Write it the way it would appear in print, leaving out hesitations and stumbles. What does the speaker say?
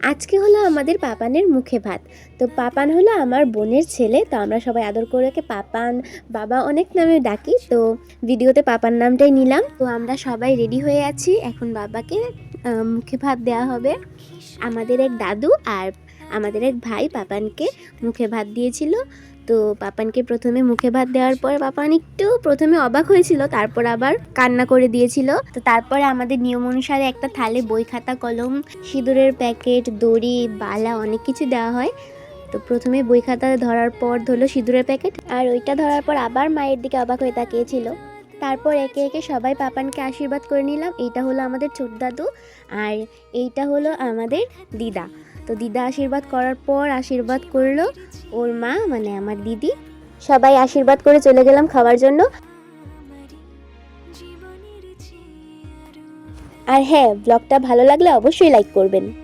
আজকে হলো আমাদের পাপানের মুখে ভাত। তো পাপান হলো আমার বোনের ছেলে, তো আমরা সবাই আদর করে ওকে পাপান, বাবা অনেক নামে ডাকি। তো ভিডিওতে পাপান নামটাই নিলাম। তো আমরা সবাই রেডি হয়ে আছি, এখন বাবাকে মুখে ভাত দেওয়া হবে। আমাদের এক দাদু আর আমাদের এক ভাই পাপানকে মুখে ভাত দিয়েছিল। তো পাপানকে প্রথমে মুখে ভাত দেওয়ার পর পাপান একটু প্রথমে অবাক হয়েছিল, তারপর আবার কান্না করে দিয়েছিল। তো তারপরে আমাদের নিয়ম অনুসারে একটা থালে বই, খাতা, কলম, সিঁদুরের প্যাকেট, দড়ি, বালা অনেক কিছু দেওয়া হয়। তো প্রথমে বই খাতা ধরার পর ধরলো সিঁদুরের প্যাকেট, আর ওইটা ধরার পর আবার মায়ের দিকে অবাক হয়ে তাকিয়েছিল। তারপর একে একে সবাই পাপানকে আশীর্বাদ করে নিলাম। এইটা হলো আমাদের ছোট দাদু, আর এইটা হলো আমাদের দিদা। তো দিদা আশীর্বাদ করার পর আশীর্বাদ করলো ওর মা, মানে আমার দিদি। সবাই আশীর্বাদ করে চলে গেলাম খাওয়ার জন্য। আর হ্যাঁ, ব্লগটা ভালো লাগলে অবশ্যই লাইক করবেন।